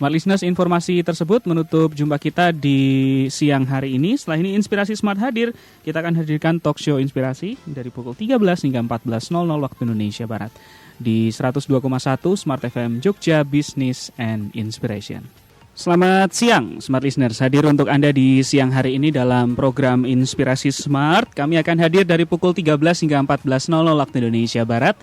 Smart Listeners, informasi tersebut menutup jumpa kita di siang hari ini. Setelah ini Inspirasi Smart hadir. Kita akan hadirkan talk show Inspirasi dari pukul 13 hingga 14.00 waktu Indonesia Barat di 102,1 Smart FM Jogja Business and Inspiration. Selamat siang Smart Listeners, hadir untuk Anda di siang hari ini dalam program Inspirasi Smart. Kami akan hadir dari pukul 13 hingga 14.00 waktu Indonesia Barat.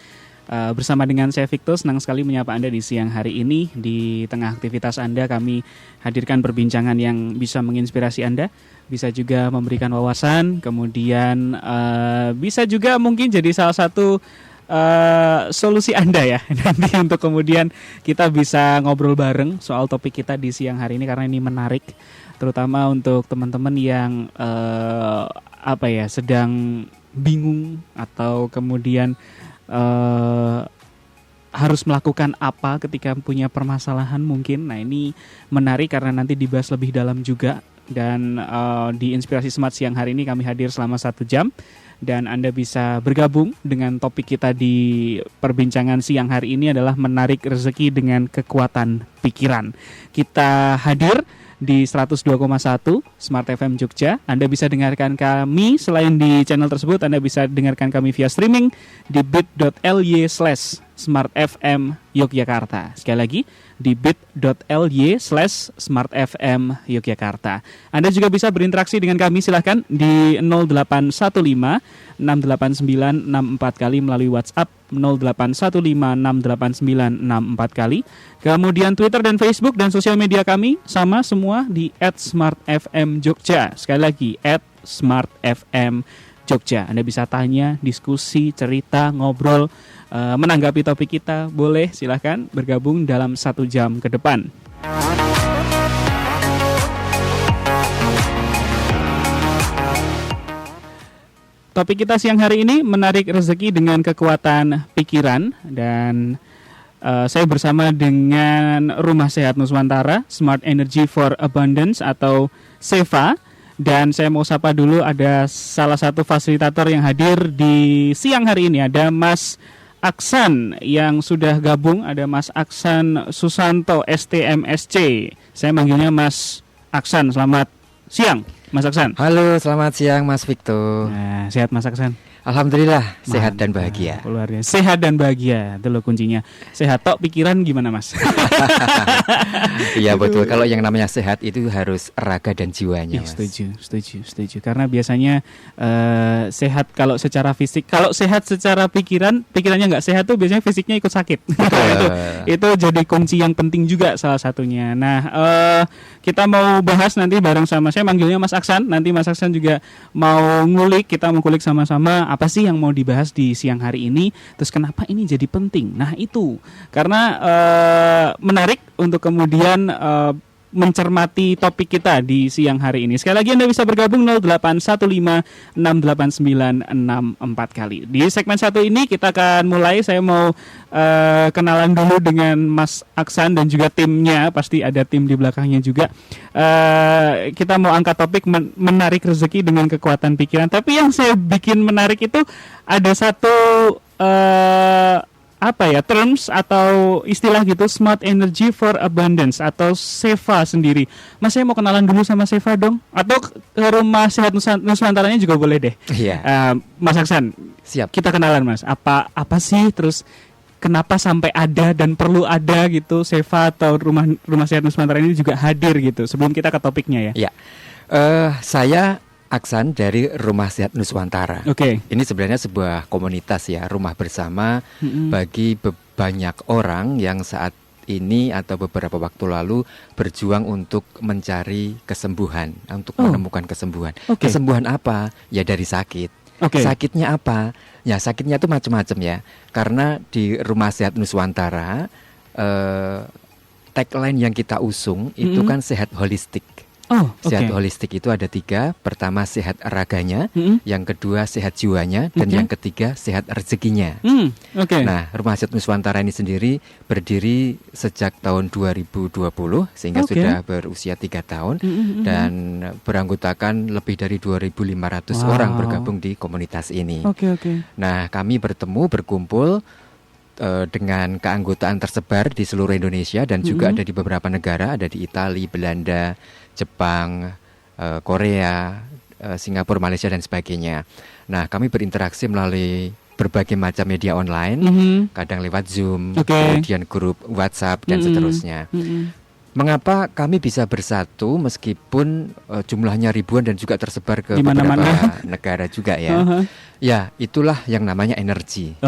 Bersama dengan saya Victor, senang sekali menyapa Anda di siang hari ini. Di tengah aktivitas Anda, kami hadirkan perbincangan yang bisa menginspirasi Anda, bisa juga memberikan wawasan, kemudian bisa juga mungkin jadi salah satu solusi Anda ya nanti untuk kemudian kita bisa ngobrol bareng soal topik kita di siang hari ini, karena ini menarik, terutama untuk teman-teman yang sedang bingung atau kemudian harus melakukan apa ketika punya permasalahan mungkin. Nah, ini menarik karena nanti dibahas lebih dalam juga. Dan di Inspirasi Smart siang hari ini kami hadir selama 1 jam. Dan Anda bisa bergabung dengan topik kita di perbincangan siang hari ini adalah menarik rezeki dengan kekuatan pikiran. Kita hadir di 102,1 Smart FM Jogja. Anda bisa dengarkan kami selain di channel tersebut, Anda bisa dengarkan kami via streaming di bit.ly/smartfm Yogyakarta. Sekali lagi di bit.ly/smartfm Yogyakarta. Anda juga bisa berinteraksi dengan kami, silahkan di 0815 689 64 kali melalui WhatsApp 0815 689 64 kali. Kemudian Twitter dan Facebook dan sosial media kami sama semua di @smartfmjogja. Sekali lagi @smartfm Jogja. Anda bisa tanya, diskusi, cerita, ngobrol, menanggapi topik kita, boleh silahkan bergabung dalam 1 jam ke depan. Topik kita siang hari ini menarik rezeki dengan kekuatan pikiran, dan saya bersama dengan Rumah Sehat Nuswantara, Smart Energy for Abundance atau SEFA. Dan saya mau sapa dulu, ada salah satu fasilitator yang hadir di siang hari ini, ada Mas Aksan yang sudah gabung, ada Mas Aksan Susanto STMSC. Saya manggilnya Mas Aksan. Selamat siang Mas Aksan. Halo, selamat siang Mas Victor. Nah, sehat Mas Aksan? Alhamdulillah, sehat dan bahagia. Luar biasa. Sehat dan bahagia, itu loh kuncinya. Sehat tok, pikiran gimana Mas? Iya betul, kalau yang namanya sehat itu harus raga dan jiwanya Mas. Setuju. Karena biasanya sehat kalau secara fisik, kalau sehat secara pikirannya nggak sehat tuh biasanya fisiknya ikut sakit. itu jadi kunci yang penting juga salah satunya. Nah, kita mau bahas nanti bareng sama, saya manggilnya Mas Aksan. Nanti Mas Aksan juga mau ngulik, kita mau kulik sama-sama apa sih yang mau dibahas di siang hari ini, terus kenapa ini jadi penting. Nah itu karena menarik untuk kemudian mencermati topik kita di siang hari ini. Sekali lagi Anda bisa bergabung 0815 689 64 kali. Di segmen 1 ini kita akan mulai, saya mau kenalan dulu dengan Mas Aksan dan juga timnya, pasti ada tim di belakangnya juga. Kita mau angkat topik menarik rezeki dengan kekuatan pikiran. Tapi yang saya bikin menarik itu ada satu terms atau istilah gitu, Smart Energy for Abundance atau SEFA sendiri. Mas, saya mau kenalan dulu sama SEFA dong, atau ke Rumah Sehat Nusantaranya juga boleh deh. Iya. Mas Aksan, siap. Kita kenalan Mas. Apa sih, terus kenapa sampai ada dan perlu ada gitu SEFA atau Rumah Sehat Nusantara ini juga hadir gitu. Sebelum kita ke topiknya ya. Iya. Saya Aksan dari Rumah Sehat Nuswantara. Oke. Ini sebenarnya sebuah komunitas ya, rumah bersama bagi banyak orang yang saat ini atau beberapa waktu lalu berjuang untuk mencari kesembuhan, untuk menemukan kesembuhan. Kesembuhan apa? Ya dari sakit. Sakitnya apa? Ya sakitnya itu macam-macam ya. Karena di Rumah Sehat Nuswantara tagline yang kita usung itu kan sehat holistik. Sehat holistik itu ada 3. Pertama sehat raganya, yang kedua sehat jiwanya, dan yang ketiga sehat rezekinya. Nah, Rumah Sehat Nuswantara ini sendiri berdiri sejak tahun 2020 sehingga sudah berusia 3 tahun dan beranggotakan lebih dari 2.500 orang bergabung di komunitas ini. Nah, kami berkumpul dengan keanggotaan tersebar di seluruh Indonesia dan juga ada di beberapa negara, ada di Italia, Belanda, Jepang, Korea, Singapura, Malaysia dan sebagainya. Nah, kami berinteraksi melalui berbagai macam media online, kadang lewat Zoom, kemudian grup WhatsApp dan seterusnya. Mengapa kami bisa bersatu meskipun jumlahnya ribuan dan juga tersebar ke beberapa negara juga ya? Ya, itulah yang namanya energi.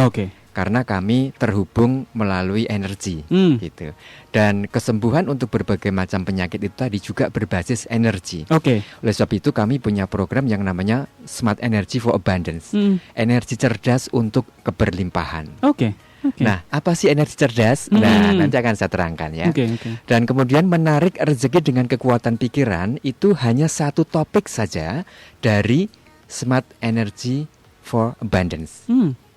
Karena kami terhubung melalui energi, gitu. Dan kesembuhan untuk berbagai macam penyakit itu tadi juga berbasis energi. Oleh sebab itu kami punya program yang namanya Smart Energy for Abundance, energi cerdas untuk keberlimpahan. Nah, apa sih energi cerdas? Nah, nanti akan saya terangkan ya. Dan kemudian menarik rezeki dengan kekuatan pikiran itu hanya satu topik saja dari Smart Energy for Abundance.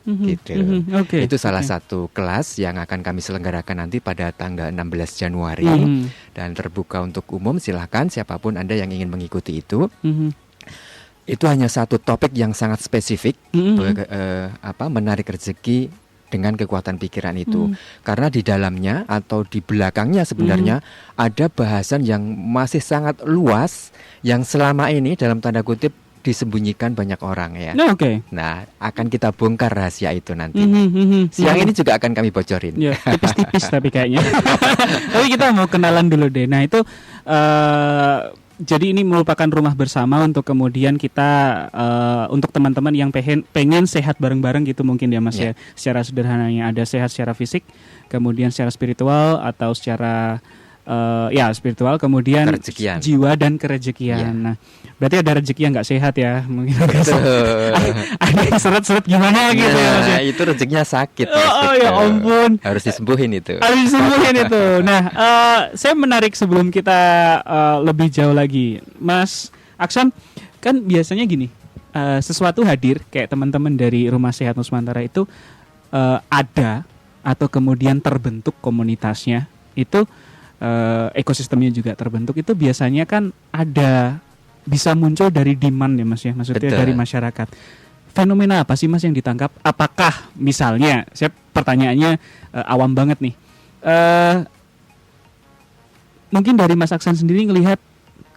Gitu. Itu salah satu kelas yang akan kami selenggarakan nanti pada tanggal 16 Januari dan terbuka untuk umum. Silahkan siapapun Anda yang ingin mengikuti itu. Itu hanya satu topik yang sangat spesifik, menarik rezeki dengan kekuatan pikiran itu. Karena di dalamnya atau di belakangnya sebenarnya ada bahasan yang masih sangat luas yang selama ini dalam tanda kutip disembunyikan banyak orang ya. Nah, akan kita bongkar rahasia itu nanti. Siang ini juga akan kami bocorin. Ya, tipis-tipis tapi kayaknya. Tapi kita mau kenalan dulu deh. Nah, itu jadi ini merupakan rumah bersama untuk kemudian kita untuk teman-teman yang pengen sehat bareng-bareng gitu mungkin ya Mas ya. Secara sederhananya ada sehat secara fisik, kemudian secara spiritual atau secara spiritual, kemudian kerejekian. Jiwa dan kerejekian. Nah, berarti ada rezeki yang nggak sehat ya, mungkin ada yang seret-seret gimana gitu ya Mas ya. Itu rezekinya sakit. Ya ampun. Harus disembuhin itu. Nah, saya menarik sebelum kita lebih jauh lagi, Mas Aksan, kan biasanya gini, sesuatu hadir kayak teman-teman dari Rumah Sehat Nusantara itu ada atau kemudian terbentuk komunitasnya itu. Ekosistemnya juga terbentuk itu biasanya kan bisa muncul dari demand ya Mas ya, maksudnya dari masyarakat. Fenomena apa sih Mas yang ditangkap? Apakah misalnya, saya pertanyaannya awam banget nih, mungkin dari Mas Aksan sendiri ngelihat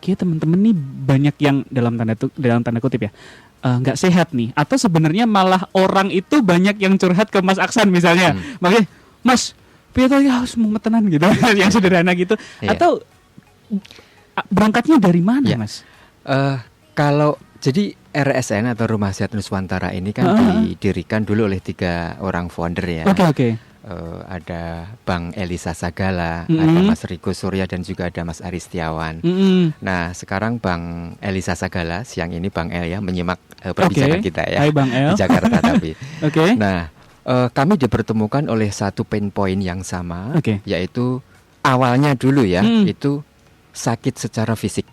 kayak teman-teman nih banyak yang dalam tanda kutip ya nggak sehat nih, atau sebenarnya malah orang itu banyak yang curhat ke Mas Aksan misalnya, makanya Mas ya harus memetenan gitu, yang sederhana gitu, atau berangkatnya dari mana Mas? Kalau jadi RSN atau Rumah Sehat Nusantara ini kan didirikan dulu oleh 3 orang founder ya. Ada Bang Elisa Sagala, ada Mas Riko Surya dan juga ada Mas Ari Setiawan. Nah, sekarang Bang Elisa Sagala siang ini Bang El ya menyimak perbincangan kita ya. Hai Bang El. Di Jakarta tapi. Nah, kami dipertemukan oleh satu pain point yang sama, yaitu awalnya dulu ya, itu sakit secara fisik.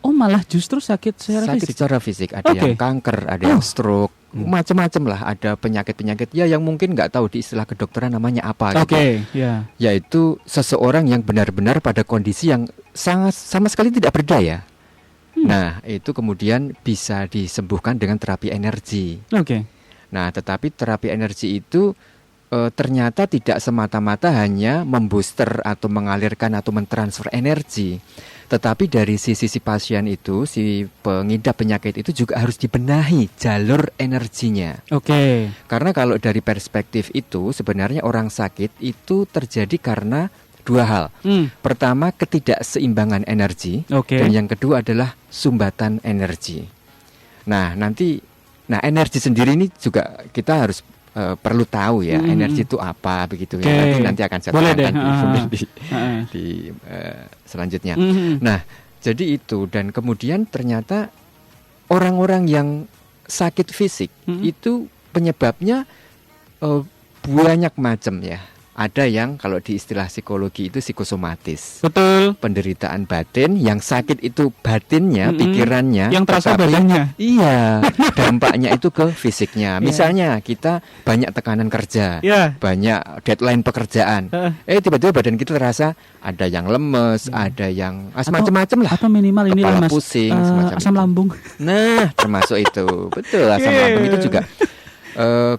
Oh, malah justru sakit secara fisik. Ada yang kanker, ada yang stroke, macam-macam lah. Ada penyakit-penyakit ya yang mungkin nggak tahu di istilah kedokteran namanya apa gitu. Yaitu seseorang yang benar-benar pada kondisi yang sama sekali tidak berdaya. Nah, itu kemudian bisa disembuhkan dengan terapi energi. Nah, tetapi terapi energi itu ternyata tidak semata-mata hanya membooster atau mengalirkan atau mentransfer energi. Tetapi dari sisi si pasien itu, si pengidap penyakit itu juga harus dibenahi jalur energinya. Karena kalau dari perspektif itu, sebenarnya orang sakit itu terjadi karena 2 hal. Pertama, ketidakseimbangan energi. Dan yang kedua adalah sumbatan energi. Nah, energi sendiri ini juga kita harus perlu tahu ya, energi itu apa begitu ya. Nanti akan saya terangkan di selanjutnya. Nah, jadi itu, dan kemudian ternyata orang-orang yang sakit fisik itu penyebabnya banyak macam ya. Ada yang kalau di istilah psikologi itu psikosomatis. Penderitaan batin, yang sakit itu batinnya, pikirannya, yang terasa badannya. Iya, dampaknya itu ke fisiknya. Misalnya kita banyak tekanan kerja, banyak deadline pekerjaan. Tiba-tiba badan kita terasa ada yang lemes, ada yang macam-macam lah. Atau minimal ini kepala pusing, asam lambung. Nah, termasuk itu. Betul, asam lambung itu juga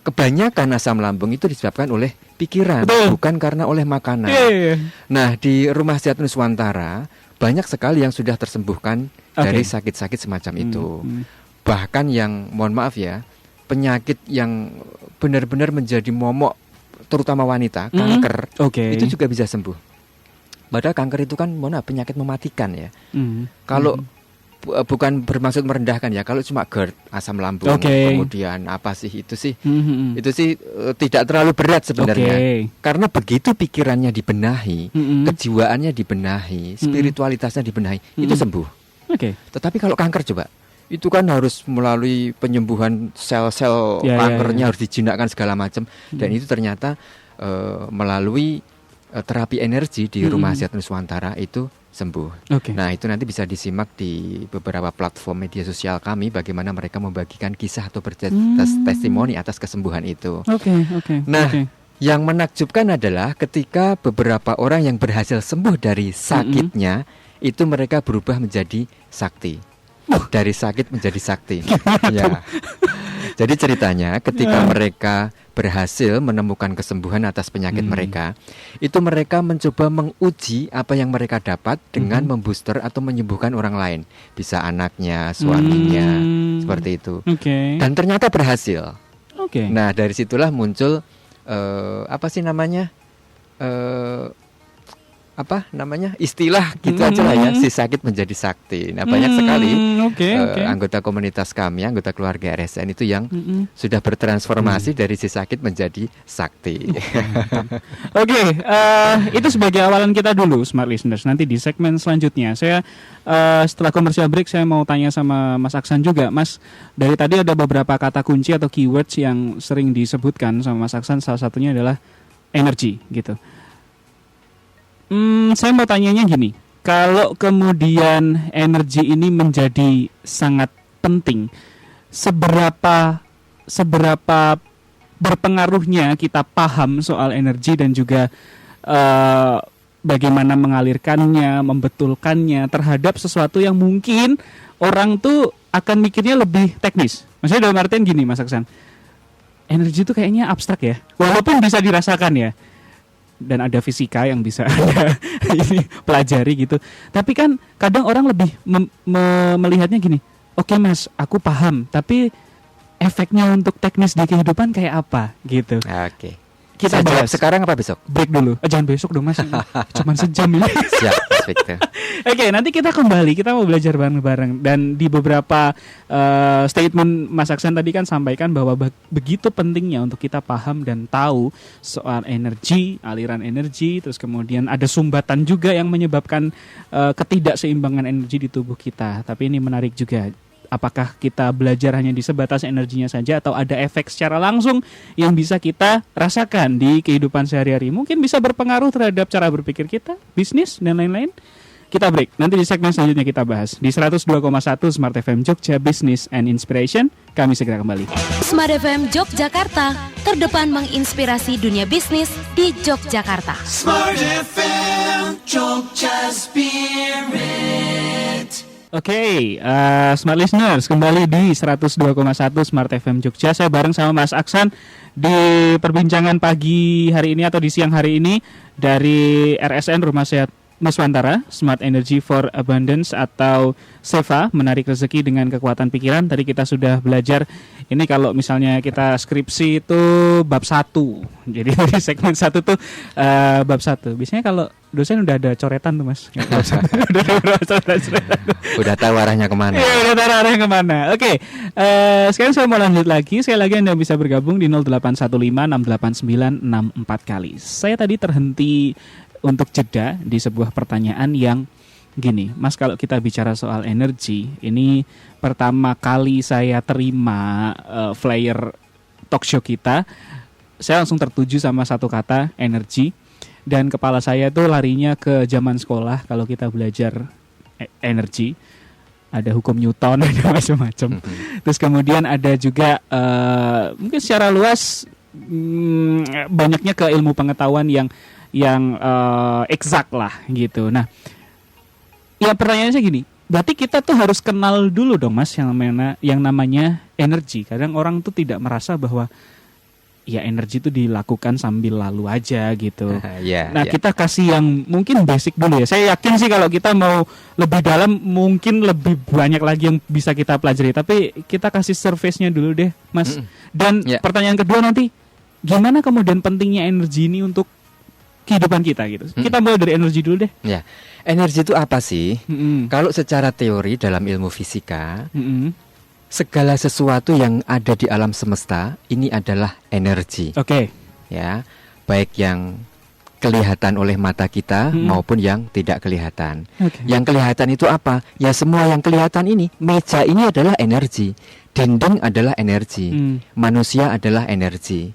kebanyakan asam lambung itu disebabkan oleh pikiran, bukan karena oleh makanan. Nah, di Rumah Sehat Nuswantara banyak sekali yang sudah tersembuhkan dari sakit-sakit semacam itu. Bahkan yang, mohon maaf ya, penyakit yang benar-benar menjadi momok, terutama wanita, kanker, itu juga bisa sembuh. Padahal kanker itu kan, mohon maaf, penyakit mematikan ya. Kalau bukan bermaksud merendahkan ya, kalau cuma GERD, asam lambung, kemudian apa sih itu sih, itu sih tidak terlalu berat sebenarnya. Karena begitu pikirannya dibenahi, kejiwaannya dibenahi, spiritualitasnya dibenahi, itu sembuh. Tetapi kalau kanker coba, itu kan harus melalui penyembuhan sel-sel kankernya, harus dijinakkan segala macam, dan itu ternyata melalui terapi energi di Rumah Sehat Nuswantara itu sembuh. Nah, itu nanti bisa disimak di beberapa platform media sosial kami, bagaimana mereka membagikan kisah atau testimoni atas kesembuhan itu. Nah, yang menakjubkan adalah ketika beberapa orang yang berhasil sembuh dari sakitnya, itu mereka berubah menjadi sakti. Dari sakit menjadi sakti. Ya. Jadi ceritanya ketika mereka berhasil menemukan kesembuhan atas penyakit mereka, itu mereka mencoba menguji apa yang mereka dapat dengan membooster atau menyembuhkan orang lain. Bisa anaknya, suaminya, seperti itu. Dan ternyata berhasil. Nah, dari situlah muncul apa sih namanya? Istilah gitu aja lah ya, si sakit menjadi sakti. Nah, banyak sekali anggota komunitas kami, anggota keluarga RSN itu yang sudah bertransformasi dari si sakit menjadi sakti. Itu sebagai awalan kita dulu, Smart Listeners. Nanti di segmen selanjutnya saya setelah commercial break, saya mau tanya sama Mas Aksan juga. Mas, dari tadi ada beberapa kata kunci atau keywords yang sering disebutkan sama Mas Aksan, salah satunya adalah energi gitu. Saya mau tanyanya gini, kalau kemudian energi ini menjadi sangat penting, seberapa berpengaruhnya kita paham soal energi dan juga bagaimana mengalirkannya, membetulkannya terhadap sesuatu yang mungkin orang tuh akan mikirnya lebih teknis. Maksudnya dalam artian gini, Mas Aksan, energi itu kayaknya abstrak ya, walaupun bisa dirasakan ya. Dan ada fisika yang bisa Anda ini pelajari gitu. Tapi kan kadang orang lebih melihatnya gini, oke Mas, aku paham, tapi efeknya untuk teknis di kehidupan kayak apa gitu. Kita bahas sekarang apa besok? Break dulu. Jangan besok dong Mas. Cuman sejam ini. Siap, Victor. Nanti kita kembali. Kita mau belajar bareng-bareng. Dan di beberapa statement Mas Aksan tadi kan sampaikan bahwa begitu pentingnya untuk kita paham dan tahu soal energi, aliran energi, terus kemudian ada sumbatan juga yang menyebabkan ketidakseimbangan energi di tubuh kita. Tapi ini menarik juga. Apakah kita belajar hanya di sebatas energinya saja atau ada efek secara langsung yang bisa kita rasakan di kehidupan sehari-hari? Mungkin bisa berpengaruh terhadap cara berpikir kita, bisnis, dan lain-lain. Kita break. Nanti di segmen selanjutnya kita bahas. Di 102,1 Smart FM Jogja Business and Inspiration. Kami segera kembali. Smart FM Yogyakarta, terdepan menginspirasi dunia bisnis di Yogyakarta. Smart FM Jogja Spirit. Smart Listeners, kembali di 102,1 Smart FM Jogja. Saya bareng sama Mas Aksan di perbincangan pagi hari ini atau di siang hari ini dari RSN Rumah Sehat Nuswantara, Smart Energy for Abundance atau SEVA, menarik rezeki dengan kekuatan pikiran. Tadi kita sudah belajar, ini kalau misalnya kita skripsi itu bab 1. Jadi dari segmen 1 tuh bab 1. Biasanya kalau dosen udah ada coretan tuh Mas. Udah tahu arahnya kemana. Iya, udah tahu arahnya kemana. Sekarang saya mau lanjut lagi. Sekali lagi Anda bisa bergabung di 0815689664 kali. Saya tadi terhenti untuk jeda di sebuah pertanyaan yang gini, Mas, kalau kita bicara soal energi, ini pertama kali saya terima flyer talk show kita, saya langsung tertuju sama satu kata, energi, dan kepala saya tuh larinya ke zaman sekolah kalau kita belajar energi, ada hukum Newton, ada macam-macam. Terus kemudian ada juga mungkin secara luas banyaknya ke ilmu pengetahuan yang eksak lah gitu. Nah, ya pertanyaannya gini, berarti kita tuh harus kenal dulu dong Mas yang namanya energi. Kadang orang tuh tidak merasa bahwa ya energi itu dilakukan sambil lalu aja gitu. Kita kasih yang mungkin basic dulu ya. Saya yakin sih kalau kita mau lebih dalam mungkin lebih banyak lagi yang bisa kita pelajari. Tapi kita kasih surface-nya dulu deh Mas. Dan pertanyaan kedua nanti, gimana kemudian pentingnya energi ini untuk kehidupan kita gitu. Kita mulai dari energi dulu deh. Ya, energi itu apa sih? Kalau secara teori dalam ilmu fisika, segala sesuatu yang ada di alam semesta ini adalah energi. Oke. Ya, baik yang kelihatan oleh mata kita maupun yang tidak kelihatan. Yang kelihatan itu apa? Ya semua yang kelihatan ini, meja ini adalah energi, dinding adalah energi, manusia adalah energi.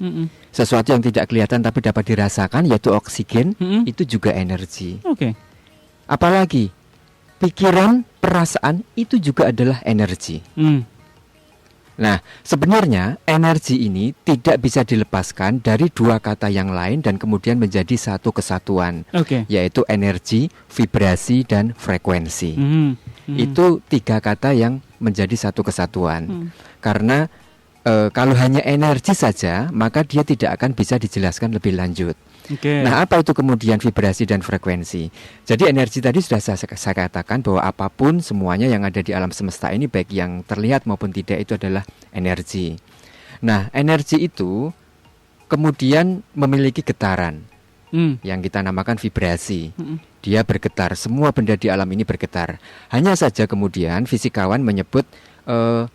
Sesuatu yang tidak kelihatan tapi dapat dirasakan yaitu oksigen, itu juga energi. Apalagi pikiran, perasaan itu juga adalah energi. Nah, sebenarnya energi ini tidak bisa dilepaskan dari dua kata yang lain dan kemudian menjadi satu kesatuan, yaitu energi, vibrasi, dan frekuensi. Itu tiga kata yang menjadi satu kesatuan. Karena kalau hanya energi saja, maka dia tidak akan bisa dijelaskan lebih lanjut. Nah, apa itu kemudian vibrasi dan frekuensi? Jadi energi tadi sudah saya katakan bahwa apapun semuanya yang ada di alam semesta ini, baik yang terlihat maupun tidak, itu adalah energi. Nah, energi itu kemudian memiliki getaran yang kita namakan vibrasi. Dia bergetar, semua benda di alam ini bergetar. Hanya saja kemudian fisikawan menyebut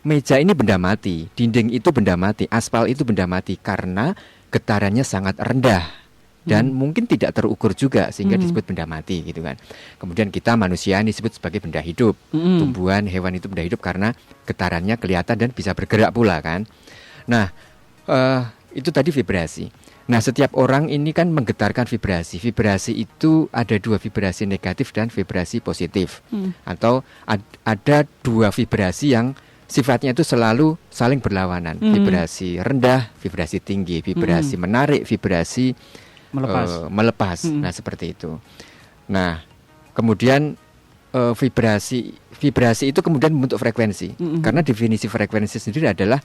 meja ini benda mati, dinding itu benda mati, aspal itu benda mati karena getarannya sangat rendah. Dan mungkin tidak terukur juga sehingga disebut benda mati gitu kan. Kemudian kita manusia disebut sebagai benda hidup. Tumbuhan, hewan itu benda hidup karena getarannya kelihatan dan bisa bergerak pula kan. Nah, itu tadi vibrasi. Nah, setiap orang ini kan menggetarkan vibrasi. Vibrasi itu ada dua, vibrasi negatif dan vibrasi positif. Atau ada dua vibrasi yang sifatnya itu selalu saling berlawanan. Vibrasi rendah, vibrasi tinggi, vibrasi menarik, vibrasi melepas. Nah, seperti itu. Nah, kemudian vibrasi itu kemudian membentuk frekuensi. Karena definisi frekuensi sendiri adalah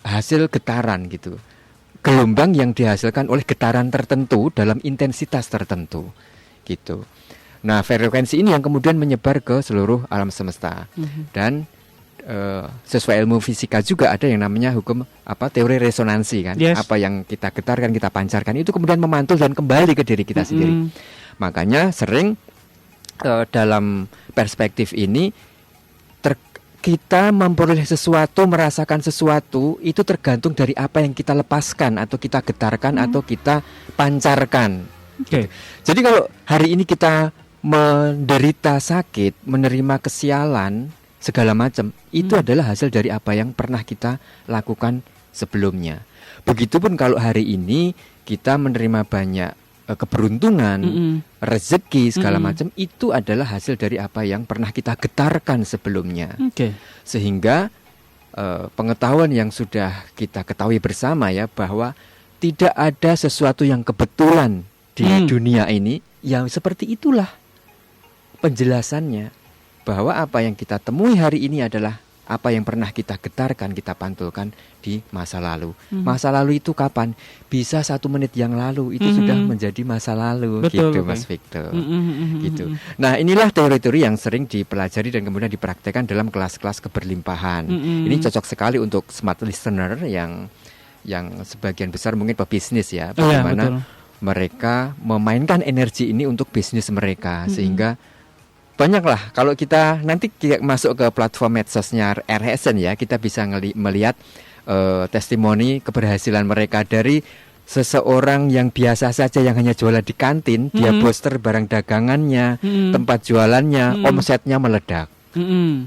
hasil getaran gitu. Gelombang yang dihasilkan oleh getaran tertentu dalam intensitas tertentu gitu. Nah, frekuensi ini yang kemudian menyebar ke seluruh alam semesta. Dan sesuai ilmu fisika juga ada yang namanya hukum teori resonansi kan. Apa yang kita getarkan, kita pancarkan itu kemudian memantul dan kembali ke diri kita sendiri. Makanya sering dalam perspektif ini kita memperoleh sesuatu, merasakan sesuatu itu tergantung dari apa yang kita lepaskan atau kita getarkan atau kita pancarkan. Jadi kalau hari ini kita menderita sakit, menerima kesialan segala macam, itu adalah hasil dari apa yang pernah kita lakukan sebelumnya. Begitupun kalau hari ini kita menerima banyak keberuntungan, rezeki segala macam, itu adalah hasil dari apa yang pernah kita getarkan sebelumnya. Sehingga pengetahuan yang sudah kita ketahui bersama ya, bahwa tidak ada sesuatu yang kebetulan di dunia ini, yang seperti itulah penjelasannya. Bahwa apa yang kita temui hari ini adalah apa yang pernah kita getarkan, kita pantulkan di masa lalu. Masa lalu itu kapan? Bisa 1 menit yang lalu itu sudah menjadi masa lalu. Betul, gitu Mas Victor. Gitu. Nah, inilah teori-teori yang sering dipelajari dan kemudian dipraktekkan dalam kelas-kelas keberlimpahan. Ini cocok sekali untuk smart listener yang sebagian besar mungkin pebisnis ya. Bagaimana mereka memainkan energi ini untuk bisnis mereka. Sehingga banyaklah, kalau kita nanti masuk ke platform medsosnya RHSN ya, kita bisa melihat testimoni keberhasilan mereka dari seseorang yang biasa saja yang hanya jualan di kantin, dia poster barang dagangannya, tempat jualannya, omsetnya meledak.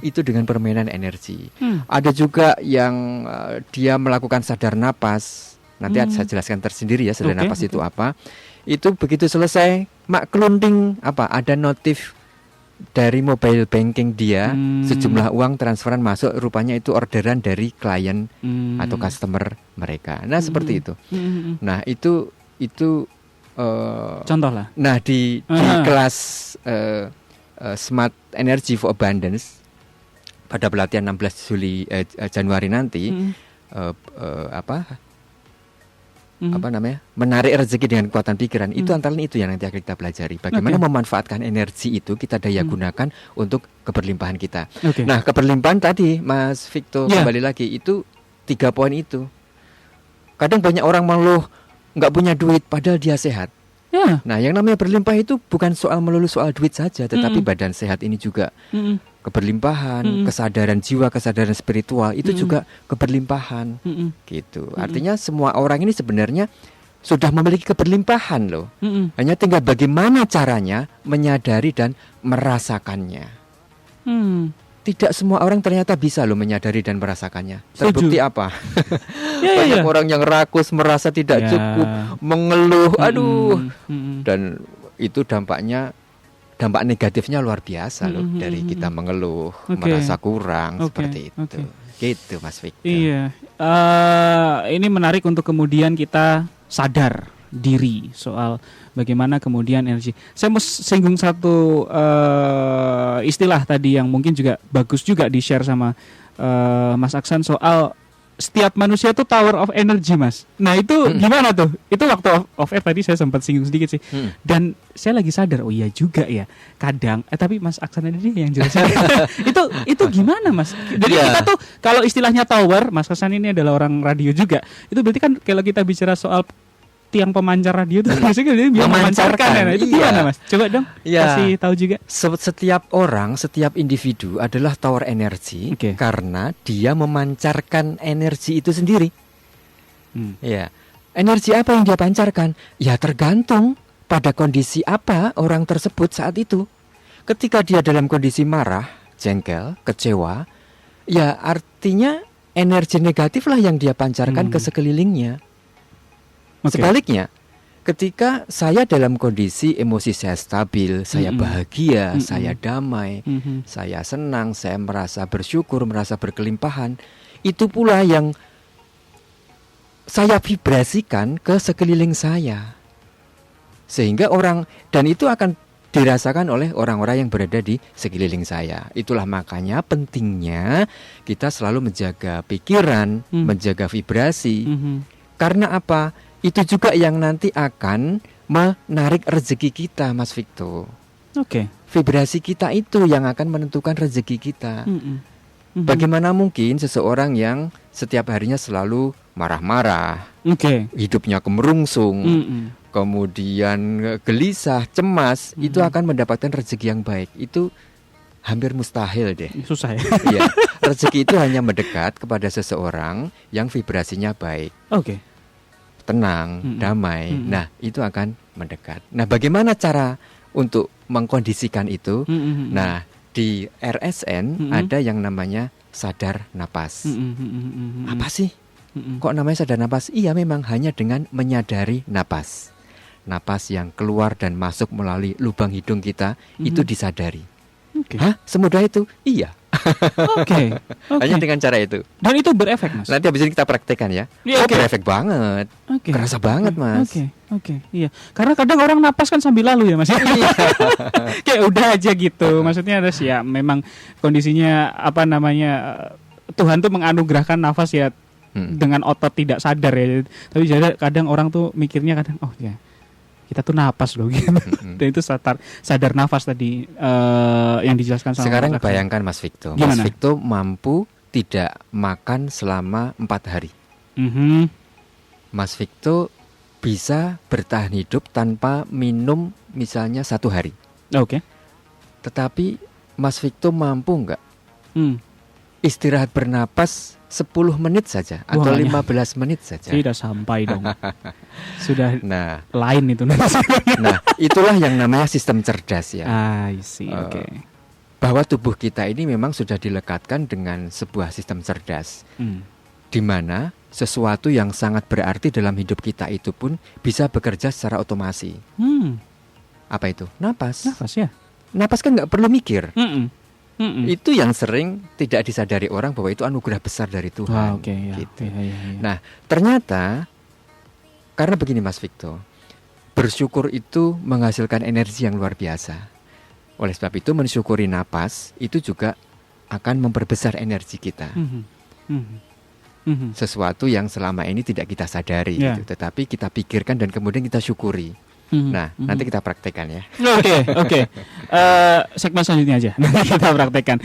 Itu dengan permainan energi. Ada juga yang dia melakukan sadar napas. Nanti saya jelaskan tersendiri ya sadar napas itu apa. Itu begitu selesai, maklunting ada notif dari mobile banking dia, sejumlah uang transferan masuk, rupanya itu orderan dari klien atau customer mereka. Nah, seperti itu. Nah, itu contoh lah. Nah, di kelas Smart Energy for Abundance pada pelatihan 16 Januari nanti, menarik rezeki dengan kekuatan pikiran, itu antara lain itu yang nanti akan kita pelajari. Bagaimana memanfaatkan energi itu kita daya gunakan untuk keberlimpahan kita. Nah, keberlimpahan tadi Mas Victor kembali lagi itu 3 poin itu. Kadang banyak orang mengeluh nggak punya duit padahal dia sehat. Nah, yang namanya berlimpah itu bukan melulu soal duit saja, tetapi badan sehat ini juga keberlimpahan, kesadaran jiwa, kesadaran spiritual itu juga keberlimpahan, gitu. Artinya semua orang ini sebenarnya sudah memiliki keberlimpahan loh. Hanya tinggal bagaimana caranya menyadari dan merasakannya. Tidak semua orang ternyata bisa loh menyadari dan merasakannya. Terbukti apa? Banyak orang yang rakus, merasa tidak cukup, mengeluh, dan itu dampak negatifnya luar biasa loh dari kita mengeluh, merasa kurang seperti itu. Gitu Mas Victor. Iya, ini menarik untuk kemudian kita sadar diri soal bagaimana kemudian energi. Saya mau singgung satu istilah tadi yang mungkin juga bagus juga di-share sama Mas Aksan soal setiap manusia tuh tower of energy, Mas. Nah itu gimana tuh? Itu waktu off air tadi saya sempat singgung sedikit sih. Dan saya lagi sadar, oh iya juga ya. Kadang, tapi Mas Aksan ini yang jelasin. itu gimana, Mas? Jadi kita tuh kalau istilahnya tower, Mas Aksan ini adalah orang radio juga. Itu berarti kan kalau kita bicara soal tiang pemancar radio itu maksudnya dia memancarkan ya. Itu gimana Mas? Coba dong kasih tahu juga. Setiap orang, setiap individu adalah tower energi karena dia memancarkan energi itu sendiri. Ya, energi apa yang dia pancarkan? Ya tergantung pada kondisi apa orang tersebut saat itu. Ketika dia dalam kondisi marah, jengkel, kecewa, ya artinya energi negatif lah yang dia pancarkan ke sekelilingnya. Sebaliknya, ketika saya dalam kondisi emosi saya stabil, saya bahagia, saya damai, saya senang, saya merasa bersyukur, merasa berkelimpahan, itu pula yang saya vibrasikan ke sekeliling saya. Sehingga dan itu akan dirasakan oleh orang-orang yang berada di sekeliling saya. Itulah makanya pentingnya kita selalu menjaga pikiran, menjaga vibrasi. Karena apa? Itu juga yang nanti akan menarik rezeki kita, Mas Victor. Vibrasi kita itu yang akan menentukan rezeki kita. Bagaimana mungkin seseorang yang setiap harinya selalu marah-marah, hidupnya kemerungsung, kemudian gelisah, cemas, itu akan mendapatkan rezeki yang baik. Itu hampir mustahil deh. Susah ya. Iya, rezeki itu hanya mendekat kepada seseorang yang vibrasinya baik. Tenang, damai. Nah, itu akan mendekat. Nah, bagaimana cara untuk mengkondisikan itu? Nah, di RSN ada yang namanya sadar napas. Apa sih? Kok namanya sadar napas? Iya, memang hanya dengan menyadari napas. Napas yang keluar dan masuk melalui lubang hidung kita itu disadari. Hah? Semudah itu? Iya. Hanya dengan cara itu. Dan itu berefek, Mas. Nanti habis ini kita praktekkan ya. Berefek banget. Kerasa banget, Mas. Iya. Karena kadang orang napas kan sambil lalu ya, Mas. Kayak udah aja gitu. Maksudnya ada sih ya memang kondisinya Tuhan tuh menganugerahkan nafas ya dengan otot tidak sadar ya. Tapi kadang orang tuh mikirnya kadang kita tuh napas loh gitu. Dan itu sadar nafas tadi yang dijelaskan sama sekarang bayangkan Mas Victor. Gimana? Mas Victor mampu tidak makan selama 4 hari. Mas Victor bisa bertahan hidup tanpa minum misalnya 1 hari. Tetapi Mas Victor mampu nggak istirahat bernapas 10 menit saja atau 15 menit saja? Tidak sampai dong. Sudah lain itu. Nah, itulah yang namanya sistem cerdas ya. I see. Bahwa tubuh kita ini memang sudah dilekatkan dengan sebuah sistem cerdas. Di mana sesuatu yang sangat berarti dalam hidup kita itu pun bisa bekerja secara otomasi. Apa itu? Napas. Napas ya. Napas kan nggak perlu mikir. Itu yang sering tidak disadari orang bahwa itu anugerah besar dari Tuhan. Gitu. Nah, ternyata karena begini Mas Victor, bersyukur itu menghasilkan energi yang luar biasa. Oleh sebab itu mensyukuri napas itu juga akan memperbesar energi kita. Sesuatu yang selama ini tidak kita sadari, gitu, tetapi kita pikirkan dan kemudian kita syukuri. Nah, nanti kita praktekkan ya. Oke. Segmen selanjutnya aja. Nanti kita praktekkan.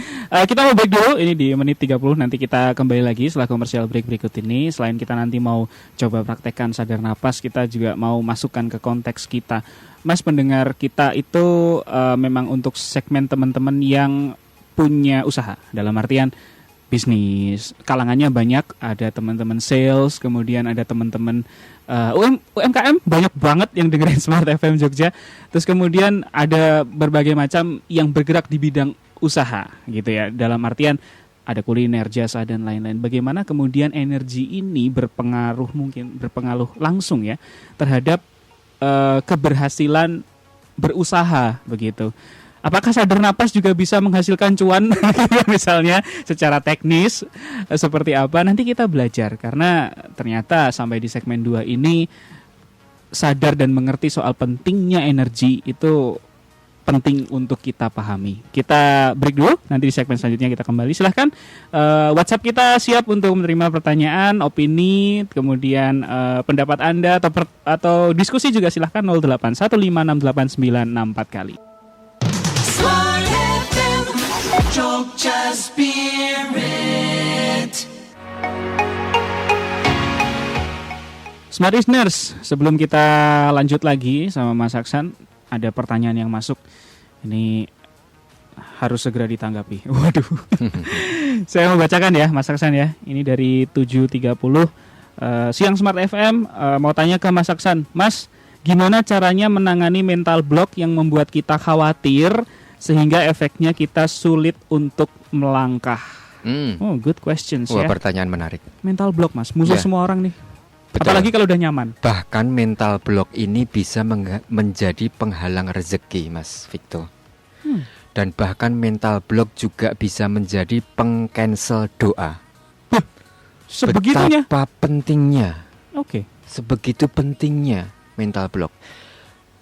Kita mau break dulu. Ini di menit 30. Nanti kita kembali lagi setelah komersial break berikut ini. Selain kita nanti mau coba praktekkan sadar napas, kita juga mau masukkan ke konteks kita. Mas, pendengar kita itu memang untuk segmen teman-teman yang punya usaha. Dalam artian bisnis, kalangannya banyak, ada teman-teman sales, kemudian ada teman-teman UMKM, banyak banget yang dengerin Smart FM Jogja. Terus kemudian ada berbagai macam yang bergerak di bidang usaha gitu ya. Dalam artian ada kuliner, jasa dan lain-lain. Bagaimana kemudian energi ini berpengaruh langsung ya terhadap keberhasilan berusaha begitu. Apakah sadar napas juga bisa menghasilkan cuan misalnya secara teknis seperti apa? Nanti kita belajar karena ternyata sampai di segmen 2 ini sadar dan mengerti soal pentingnya energi itu penting untuk kita pahami. Kita break dulu, nanti di segmen selanjutnya kita kembali. Silahkan WhatsApp kita siap untuk menerima pertanyaan, opini, kemudian pendapat Anda atau diskusi juga silahkan 081568964 kali. Smart FM, Jogja Spirit. Smart listeners, sebelum kita lanjut lagi sama Mas Aksan, ada pertanyaan yang masuk. Ini harus segera ditanggapi. Waduh. Saya mau bacakan ya Mas Aksan ya. Ini dari 7.30 Siang Smart FM, mau tanya ke Mas Aksan. Mas, gimana caranya menangani mental block yang membuat kita khawatir sehingga efeknya kita sulit untuk melangkah? Oh, good questions ya. Pertanyaan menarik. Mental block, Mas, musuh semua orang nih. Betul. Apalagi kalau udah nyaman. Bahkan mental block ini bisa menjadi penghalang rezeki, Mas Victor. Dan bahkan mental block juga bisa menjadi pengcancel doa. Sebegitunya. Betapa pentingnya. Sebegitu pentingnya mental block.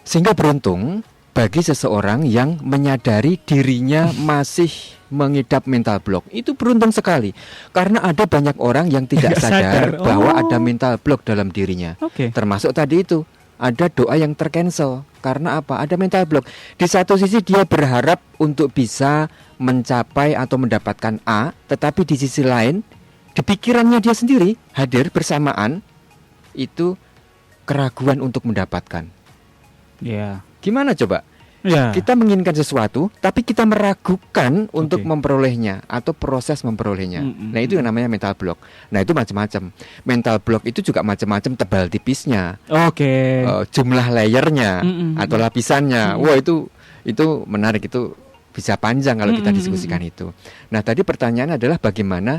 Sehingga beruntung bagi seseorang yang menyadari dirinya masih mengidap mental block. Itu beruntung sekali. Karena ada banyak orang yang tidak sadar bahwa ada mental block dalam dirinya. Termasuk tadi itu, ada doa yang tercancel. Karena apa? Ada mental block. Di satu sisi dia berharap untuk bisa mencapai atau mendapatkan A, tetapi di sisi lain, di pikirannya dia sendiri hadir bersamaan itu keraguan untuk mendapatkan. Gimana coba? Kita menginginkan sesuatu, tapi kita meragukan untuk memperolehnya atau proses memperolehnya. Nah, itu yang namanya mental block. Nah, itu macam-macam. Mental block itu juga macam-macam, tebal tipisnya, jumlah layernya atau lapisannya. Wah, itu menarik, itu bisa panjang kalau kita diskusikan itu. Nah, tadi pertanyaan adalah bagaimana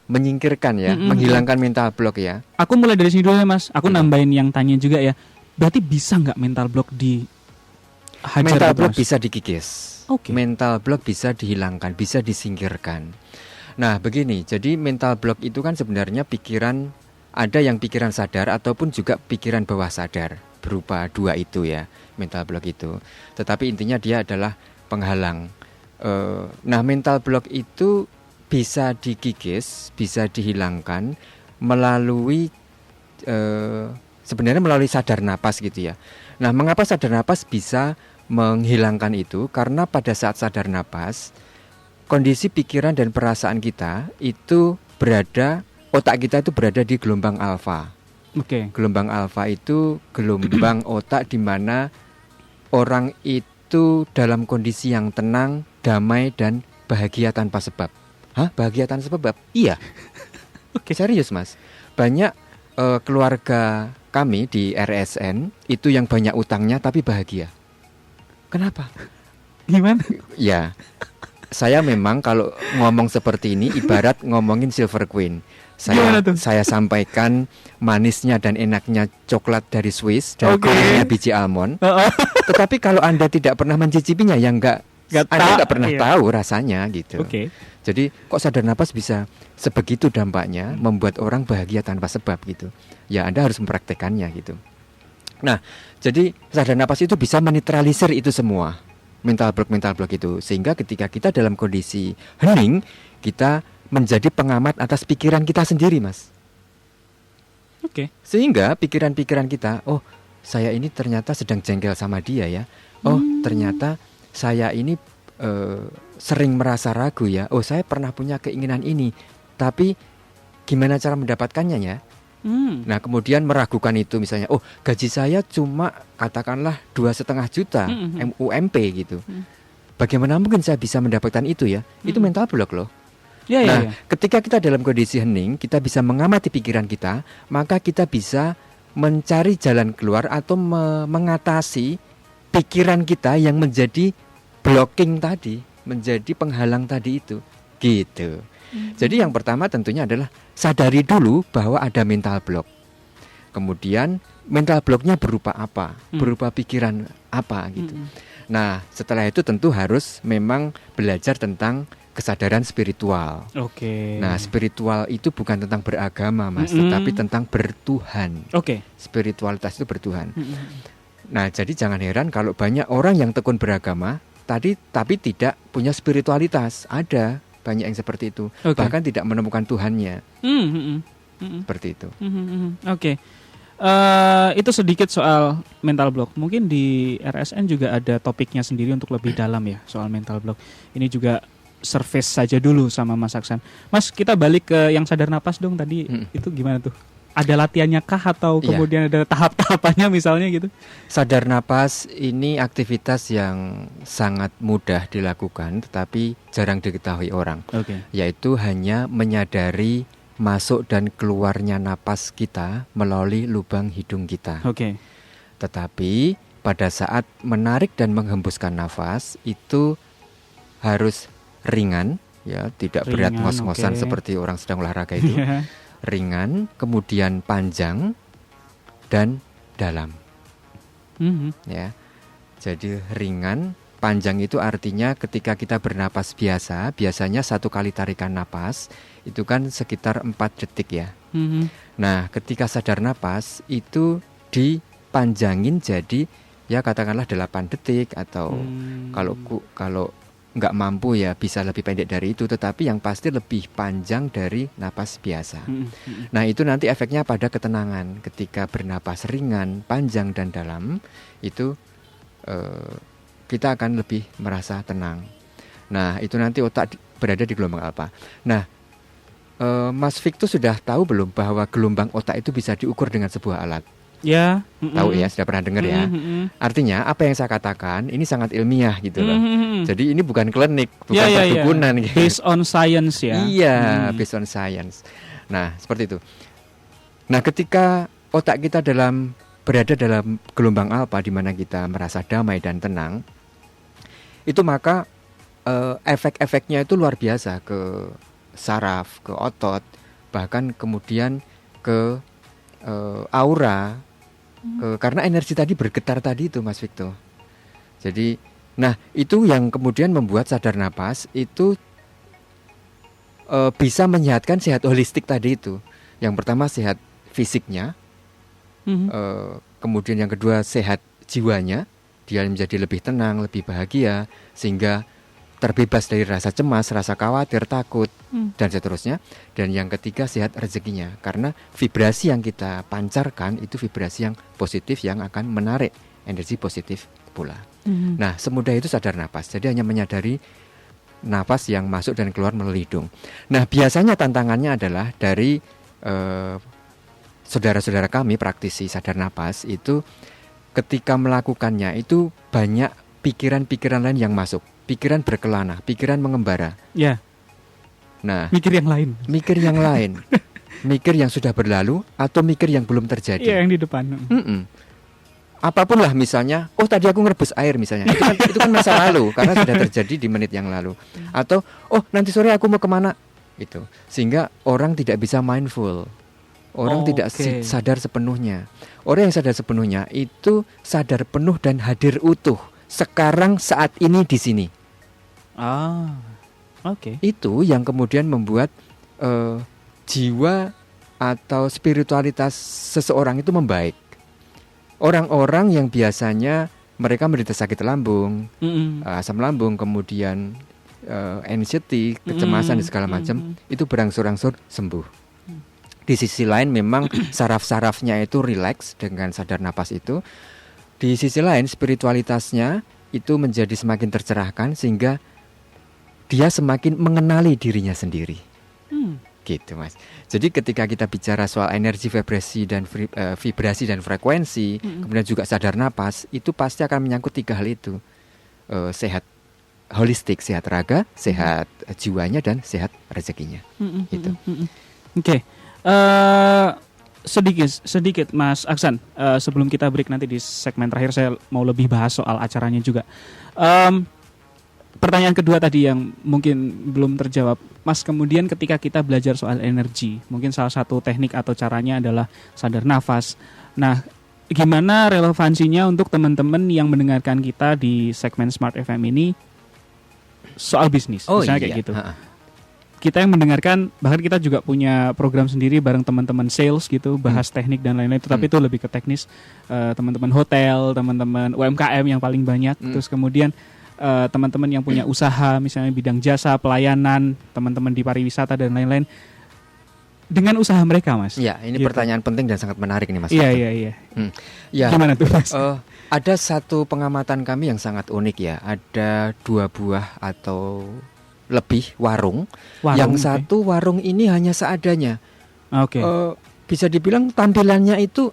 menyingkirkan menghilangkan mental block ya. Aku mulai dari sini dulu ya, Mas. Aku nambahin yang tanya juga ya. Berarti bisa nggak mental block mental block bisa dikikis. Mental block bisa dihilangkan, bisa disingkirkan. Nah, begini. Jadi mental block itu kan sebenarnya pikiran, ada yang pikiran sadar ataupun juga pikiran bawah sadar, berupa dua itu ya, mental block itu. Tetapi intinya dia adalah penghalang. Nah, mental block itu bisa dikikis, bisa dihilangkan melalui sebenarnya melalui sadar napas gitu ya. Nah, mengapa sadar napas bisa menghilangkan itu? Karena pada saat sadar napas, kondisi pikiran dan perasaan kita itu otak kita itu berada di gelombang alfa. Gelombang alfa itu gelombang otak di mana orang itu dalam kondisi yang tenang, damai dan bahagia tanpa sebab. Bahagia tanpa sebab? Iya. Serius, Mas. Banyak keluarga kami di RSN itu yang banyak utangnya tapi bahagia. Kenapa? Gimana? Ya, saya memang kalau ngomong seperti ini ibarat ngomongin Silver Queen. Saya sampaikan manisnya dan enaknya coklat dari Swiss dan gurihnya biji almond. Tetapi kalau Anda tidak pernah mencicipinya, ya Anda nggak pernah tahu rasanya gitu. Jadi kok sadar napas bisa sebegitu dampaknya membuat orang bahagia tanpa sebab gitu. Ya, Anda harus mempraktekannya gitu. Nah, jadi sadar napas itu bisa menetralisir itu semua. mental block itu. Sehingga ketika kita dalam kondisi hening, kita menjadi pengamat atas pikiran kita sendiri, Mas. Oke. Sehingga pikiran-pikiran kita, oh saya ini ternyata sedang jengkel sama dia ya. Oh ternyata saya ini sering merasa ragu ya. Oh saya pernah punya keinginan ini, tapi gimana cara mendapatkannya ya? Nah kemudian meragukan itu, misalnya, oh gaji saya cuma katakanlah 2,5 juta UMP gitu. Bagaimana mungkin saya bisa mendapatkan itu ya? Itu mental block loh. Nah ketika kita dalam kondisi hening, kita bisa mengamati pikiran kita, maka kita bisa mencari jalan keluar atau mengatasi pikiran kita yang menjadi blocking tadi, menjadi penghalang tadi itu, gitu. Jadi yang pertama tentunya adalah sadari dulu bahwa ada mental block. Kemudian mental blocknya berupa apa? Berupa pikiran apa gitu. Nah setelah itu tentu harus memang belajar tentang kesadaran spiritual. Oke. Nah spiritual itu bukan tentang beragama, Mas, tetapi tentang bertuhan. Oke. Spiritualitas itu bertuhan. Nah jadi jangan heran kalau banyak orang yang tekun beragama tapi tidak punya spiritualitas. Ada banyak yang seperti itu, bahkan tidak menemukan Tuhannya. Seperti itu. Oke. Itu sedikit soal mental block. Mungkin di RSN juga ada topiknya sendiri untuk lebih dalam ya soal mental block. Ini juga surface saja dulu sama Mas Aksan. Mas, kita balik ke yang sadar napas dong tadi. Itu gimana tuh? Ada latihannya kah atau kemudian ada tahap-tahapannya misalnya gitu? Sadar napas ini aktivitas yang sangat mudah dilakukan tetapi jarang diketahui orang. Yaitu hanya menyadari masuk dan keluarnya napas kita melalui lubang hidung kita. Tetapi pada saat menarik dan menghembuskan nafas itu harus ringan, ya, tidak berat ngos-ngosan seperti orang sedang olahraga itu. Ringan, kemudian panjang dan dalam. Ya, jadi ringan, panjang itu artinya ketika kita bernapas biasa, biasanya 1 kali tarikan napas itu kan sekitar 4 detik ya. Nah, ketika sadar napas itu dipanjangin jadi ya katakanlah 8 detik atau kalau nggak mampu ya bisa lebih pendek dari itu, tetapi yang pasti lebih panjang dari napas biasa. Nah itu nanti efeknya pada ketenangan. Ketika bernapas ringan, panjang dan dalam itu kita akan lebih merasa tenang. Nah itu nanti otak berada di gelombang alfa. Nah Mas Victor sudah tahu belum bahwa gelombang otak itu bisa diukur dengan sebuah alat? Ya, tahu ya, sudah pernah dengar ya. Artinya apa yang saya katakan ini sangat ilmiah gitu loh. Jadi ini bukan klinik, bukan perdukunan gitu. Based on science ya. Iya, based on science. Nah, seperti itu. Nah, ketika otak kita berada dalam gelombang alfa di mana kita merasa damai dan tenang, itu maka efek-efeknya itu luar biasa ke saraf, ke otot, bahkan kemudian ke aura. Karena energi tadi bergetar tadi itu, Mas Victor. Jadi, nah itu yang kemudian membuat sadar napas itu bisa menyehatkan sehat holistik tadi itu. Yang pertama sehat fisiknya, kemudian yang kedua sehat jiwanya, dia menjadi lebih tenang, lebih bahagia, sehingga terbebas dari rasa cemas, rasa khawatir, takut, dan seterusnya. Dan yang ketiga sehat rezekinya, karena vibrasi yang kita pancarkan itu vibrasi yang positif yang akan menarik energi positif pula. Nah semudah itu sadar napas. Jadi hanya menyadari napas yang masuk dan keluar melalui hidung. Nah biasanya tantangannya adalah dari saudara-saudara kami praktisi sadar napas itu ketika melakukannya itu banyak pikiran-pikiran lain yang masuk. Pikiran berkelana, pikiran mengembara. Ya. Nah, mikir yang lain. Mikir yang lain. Mikir yang sudah berlalu atau mikir yang belum terjadi. Iya, yang di depan. Apapun lah misalnya, oh tadi aku ngerebus air misalnya. Itu kan masa lalu karena sudah terjadi di menit yang lalu. Atau oh nanti sore aku mau kemana? Itu. Sehingga orang tidak bisa mindful. Orang tidak sadar sepenuhnya. Orang yang sadar sepenuhnya itu sadar penuh dan hadir utuh. Sekarang saat ini di sini. Itu yang kemudian membuat jiwa atau spiritualitas seseorang itu membaik. Orang-orang yang biasanya mereka menderita sakit lambung, asam lambung, kemudian anxiety, kecemasan dan segala macam, itu berangsur-angsur sembuh. Di sisi lain memang saraf-sarafnya itu rileks dengan sadar napas itu. Di sisi lain spiritualitasnya itu menjadi semakin tercerahkan sehingga dia semakin mengenali dirinya sendiri. Gitu Mas. Jadi ketika kita bicara soal energi, vibrasi dan frekuensi, kemudian juga sadar napas, itu pasti akan menyangkut 3 hal itu. Sehat holistik, sehat raga, sehat jiwanya, dan sehat rezekinya. Gitu. Oke. Sedikit Mas Aksan, sebelum kita break nanti di segmen terakhir saya mau lebih bahas soal acaranya juga. Pertanyaan kedua tadi yang mungkin belum terjawab, Mas, kemudian ketika kita belajar soal energi, mungkin salah satu teknik atau caranya adalah sadar nafas. Nah, gimana relevansinya untuk teman-teman yang mendengarkan kita di segmen Smart FM ini soal bisnis, misalnya kayak gitu. Kita yang mendengarkan, bahkan kita juga punya program sendiri bareng teman-teman sales gitu, bahas teknik dan lain-lain, tetapi itu lebih ke teknis, teman-teman hotel, teman-teman UMKM yang paling banyak, terus kemudian teman-teman yang punya usaha, misalnya bidang jasa, pelayanan, teman-teman di pariwisata dan lain-lain, dengan usaha mereka, Mas. Ya, ini gitu. Pertanyaan penting dan sangat menarik nih, Mas. Iya. Ya, gimana tuh, Mas? Ada satu pengamatan kami yang sangat unik ya. Ada 2 buah atau lebih warung yang satu warung ini hanya seadanya. Bisa dibilang tampilannya itu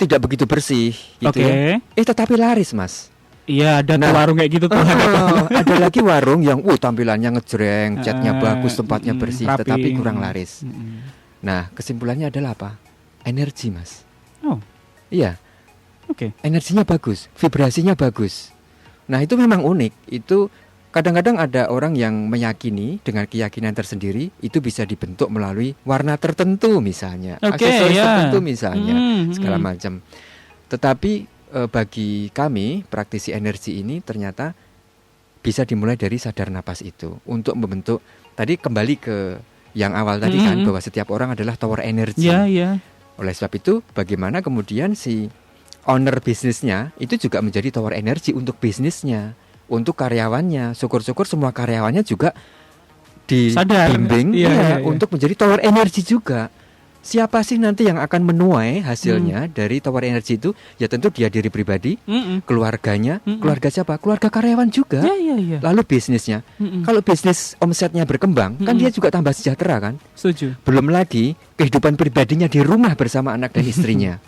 tidak begitu bersih, gitu ya. Tetapi laris, Mas. Iya, ada warung kayak gitu tuh. Ada lagi warung yang tampilannya ngejreng, catnya bagus, tempatnya bersih, rapi, tetapi kurang laris. Nah, kesimpulannya adalah apa? Energi, Mas. Iya. Energinya bagus, vibrasinya bagus. Nah, itu memang unik. Itu kadang-kadang ada orang yang meyakini dengan keyakinan tersendiri itu bisa dibentuk melalui warna tertentu misalnya, aksesoris tertentu misalnya, segala macam. Tetapi bagi kami praktisi energi ini ternyata bisa dimulai dari sadar napas itu untuk membentuk, tadi kembali ke yang awal tadi kan, bahwa setiap orang adalah tower energi. Oleh sebab itu bagaimana kemudian si owner bisnisnya itu juga menjadi tower energi untuk bisnisnya, untuk karyawannya. Syukur-syukur semua karyawannya juga dibimbing untuk menjadi tower energi juga. Siapa sih nanti yang akan menuai hasilnya dari tower energi itu? Ya tentu dia diri pribadi, keluarganya, keluarga siapa? Keluarga karyawan juga. Lalu bisnisnya. Kalau bisnis omsetnya berkembang, kan dia juga tambah sejahtera kan? Setuju. Belum lagi kehidupan pribadinya di rumah bersama anak dan istrinya.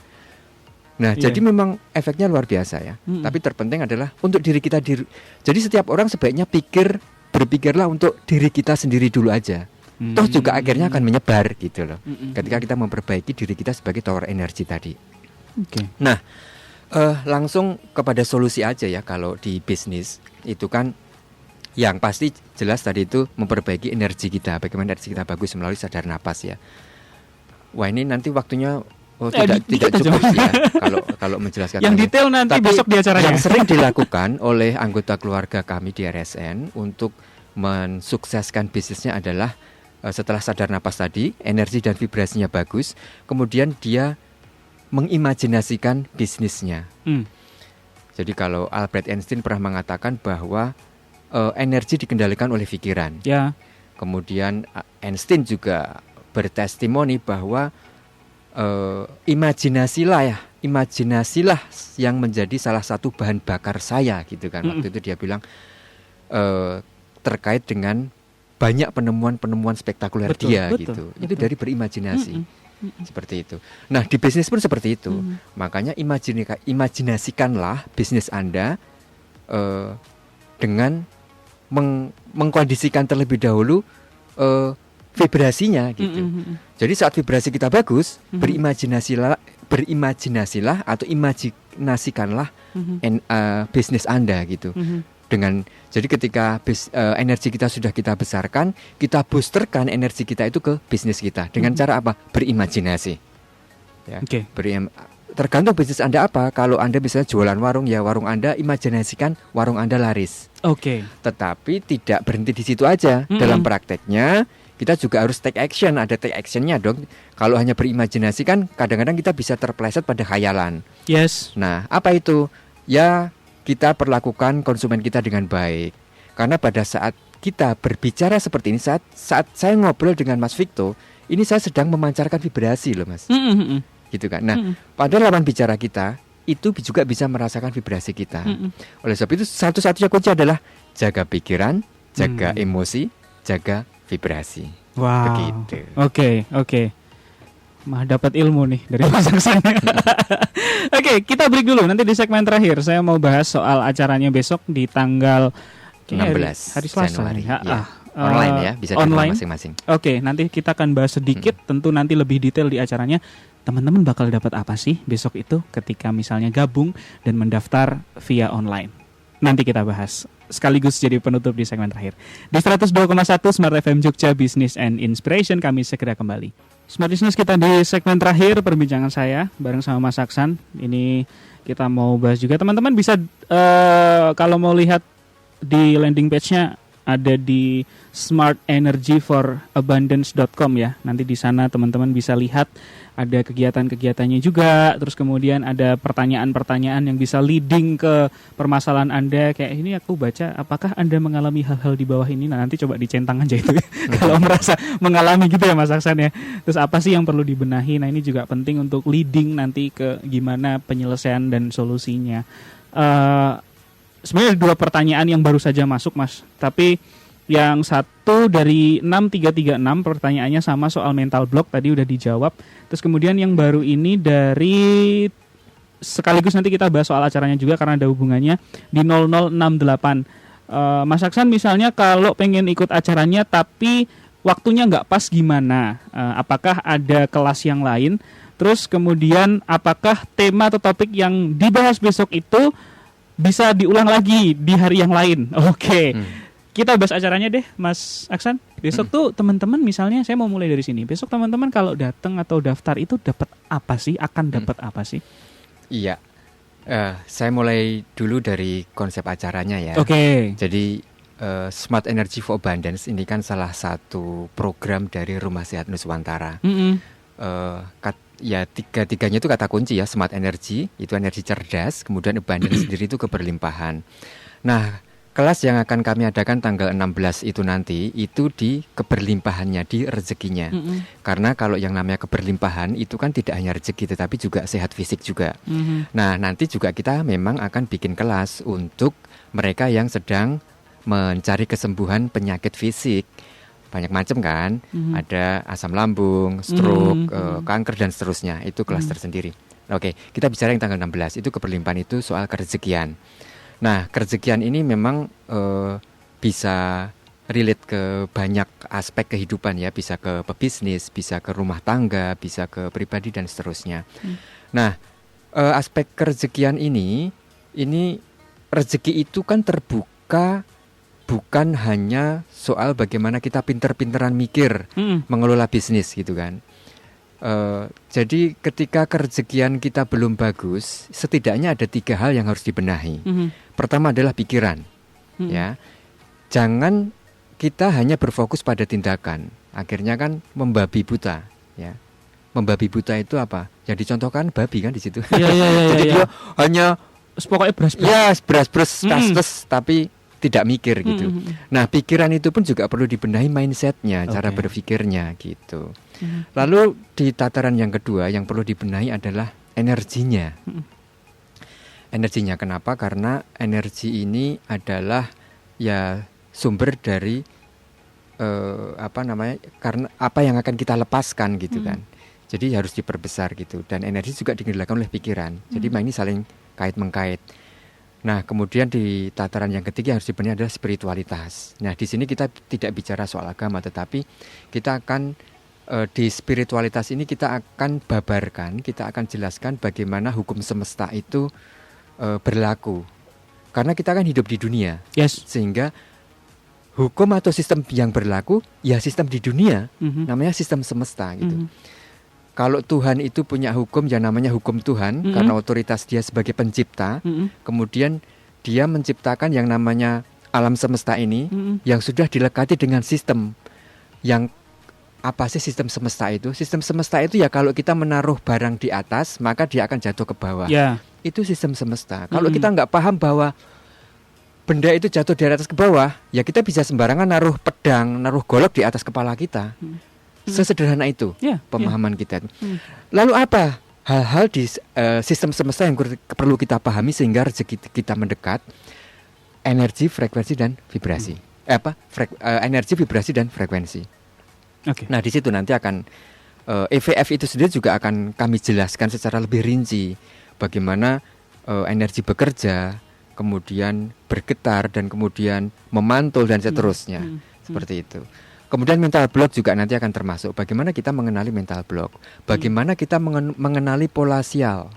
Nah, jadi memang efeknya luar biasa ya. Tapi terpenting adalah untuk diri kita. Jadi setiap orang sebaiknya berpikirlah untuk diri kita sendiri dulu aja. Toh juga akhirnya akan menyebar gitu loh. Ketika kita memperbaiki diri kita sebagai tower energi tadi. Nah, langsung kepada solusi aja ya. Kalau di bisnis itu kan yang pasti jelas tadi itu memperbaiki energi kita. Bagaimana energi kita bagus melalui sadar napas ya. Wah, ini nanti waktunya tidak cukup ya kalau menjelaskan. Yang detail nanti besok di acaranya. Yang sering dilakukan oleh anggota keluarga kami di RSN untuk mensukseskan bisnisnya adalah setelah sadar napas tadi, energi dan vibrasinya bagus, kemudian dia mengimajinasikan bisnisnya. Jadi kalau Albert Einstein pernah mengatakan bahwa energi dikendalikan oleh pikiran. Kemudian Einstein juga bertestimoni bahwa imajinasilah yang menjadi salah satu bahan bakar saya gitu kan. Waktu itu dia bilang terkait dengan banyak penemuan spektakuler gitu. Itu dari berimajinasi. Seperti itu. Nah, di bisnis pun seperti itu. Makanya imajinasikanlah bisnis Anda dengan mengkondisikan terlebih dahulu vibrasinya gitu. Jadi saat vibrasi kita bagus, berimajinasilah atau imajinasikanlah bisnis Anda gitu. Jadi ketika energi kita sudah kita besarkan, kita boosterkan energi kita itu ke bisnis kita dengan cara apa? Berimajinasi. Ya. Tergantung bisnis Anda apa. Kalau Anda misalnya jualan warung, ya warung Anda imajinasikan warung Anda laris. Tetapi tidak berhenti di situ aja. Dalam prakteknya kita juga harus take action. Ada take actionnya dong. Kalau hanya berimajinasi kan kadang-kadang kita bisa terpeleset pada khayalan. Nah, apa itu? ya kita perlakukan konsumen kita dengan baik. Karena pada saat kita berbicara seperti ini, saat saya ngobrol dengan Mas Victo, ini saya sedang memancarkan vibrasi loh Mas. Gitu kan. Nah, pada lawan bicara kita itu juga bisa merasakan vibrasi kita. Oleh sebab itu satu-satunya kunci adalah jaga pikiran, jaga emosi, jaga vibrasi. Wow. Begitu. Oke. Mah dapat ilmu nih dari Mas Aksan. Oke, kita break dulu. Nanti di segmen terakhir saya mau bahas soal acaranya besok di tanggal 16 hari Selasa Januari. ya. Online ya, bisa di rumah masing-masing. Oke, nanti kita akan bahas sedikit. Tentu nanti lebih detail di acaranya. Teman-teman bakal dapat apa sih besok itu ketika misalnya gabung dan mendaftar via online. Nanti kita bahas. Sekaligus jadi penutup di segmen terakhir. Di 102,1 Smart FM Jogja Business and Inspiration, kami segera kembali. Smart Business, kita di segmen terakhir perbincangan saya bareng sama Mas Aksan. Ini kita mau bahas juga. Teman-teman bisa kalau mau lihat di landing page-nya ada di smartenergyforabundance.com ya. Nanti di sana teman-teman bisa lihat ada kegiatan-kegiatannya juga. Terus kemudian ada pertanyaan-pertanyaan yang bisa leading ke permasalahan Anda. Kayak ini aku baca, apakah Anda mengalami hal-hal di bawah ini? Nah, nanti coba dicentang aja itu kalau merasa mengalami gitu ya Mas Aksan ya. Terus apa sih yang perlu dibenahi? Nah, ini juga penting untuk leading nanti ke gimana penyelesaian dan solusinya. Sebenarnya ada 2 pertanyaan yang baru saja masuk Mas. Tapi yang satu dari 6336 pertanyaannya sama soal mental block, tadi udah dijawab. Terus kemudian yang baru ini dari, sekaligus nanti kita bahas soal acaranya juga karena ada hubungannya, di 0068. Mas Aksan misalnya kalau pengen ikut acaranya tapi waktunya nggak pas gimana? Apakah ada kelas yang lain? Terus kemudian apakah tema atau topik yang dibahas besok itu bisa diulang lagi di hari yang lain? Oke. Kita bahas acaranya deh Mas Aksan. Besok tuh teman-teman misalnya, saya mau mulai dari sini. Besok teman-teman kalau datang atau daftar itu dapat apa sih? Akan dapat apa sih? Iya. Saya mulai dulu dari konsep acaranya ya. Oke. Jadi Smart Energy for Abundance ini kan salah satu program dari Rumah Sehat Nuswantara. Ya tiga-tiganya itu kata kunci ya. Smart Energy itu energi cerdas, kemudian abundance sendiri itu keberlimpahan. Nah, kelas yang akan kami adakan tanggal 16 itu nanti itu di keberlimpahannya, di rezekinya. Karena kalau yang namanya keberlimpahan itu kan tidak hanya rezeki tetapi juga sehat fisik juga. Nah, nanti juga kita memang akan bikin kelas untuk mereka yang sedang mencari kesembuhan penyakit fisik. Banyak macam kan, ada asam lambung, stroke, kanker dan seterusnya. Itu kelas tersendiri. Oke, kita bicara yang tanggal 16 itu keberlimpahan, itu soal kerezekian. Nah, kerezekian ini memang bisa relate ke banyak aspek kehidupan ya, bisa ke pebisnis, bisa ke rumah tangga, bisa ke pribadi dan seterusnya. Nah, aspek kerezekian ini rezeki itu kan terbuka bukan hanya soal bagaimana kita pinter-pinteran mikir mengelola bisnis gitu kan. Jadi ketika kerezekian kita belum bagus, setidaknya ada 3 hal yang harus dibenahi. Pertama adalah pikiran, ya. Jangan kita hanya berfokus pada tindakan. Akhirnya kan membabi buta, ya. Membabi buta itu apa? Yang dicontohkan babi kan di situ. Jadi dia hanya pokoknya beras-beras, tas-tas, tapi tidak mikir gitu. Nah, pikiran itu pun juga perlu dibenahi mindsetnya, cara berpikirnya gitu. Lalu di tataran yang kedua yang perlu dibenahi adalah energinya. Energinya kenapa? Karena energi ini adalah ya sumber dari karena apa yang akan kita lepaskan gitu kan. Jadi harus diperbesar gitu. Dan energi juga digendalikan oleh pikiran. Jadi ini saling kait-mengkait. Nah, kemudian di tataran yang ketiga harus dibenahi adalah spiritualitas. Nah, di sini kita tidak bicara soal agama, tetapi kita akan di spiritualitas ini kita akan babarkan, kita akan jelaskan bagaimana hukum semesta itu berlaku. Karena kita kan hidup di dunia, sehingga hukum atau sistem yang berlaku ya sistem di dunia, namanya sistem semesta gitu. Kalau Tuhan itu punya hukum yang namanya hukum Tuhan, karena otoritas dia sebagai pencipta, kemudian dia menciptakan yang namanya alam semesta ini, yang sudah dilekati dengan sistem. Yang apa sih sistem semesta itu? Sistem semesta itu ya kalau kita menaruh barang di atas, maka dia akan jatuh ke bawah. itu sistem semesta. Kalau kita nggak paham bahwa benda itu jatuh dari atas ke bawah, ya kita bisa sembarangan naruh pedang, naruh golok di atas kepala kita. Sesederhana itu pemahaman kita. Lalu apa hal-hal di sistem semesta yang perlu kita pahami sehingga rezeki kita mendekat? Energi, frekuensi, dan vibrasi. Energi, vibrasi, dan frekuensi. Nah, di situ nanti akan EVF itu sendiri juga akan kami jelaskan secara lebih rinci bagaimana energi bekerja, kemudian bergetar, dan kemudian memantul, dan seterusnya. Seperti itu. Kemudian mental block juga nanti akan termasuk. Bagaimana kita mengenali mental block, bagaimana kita mengenali pola sial,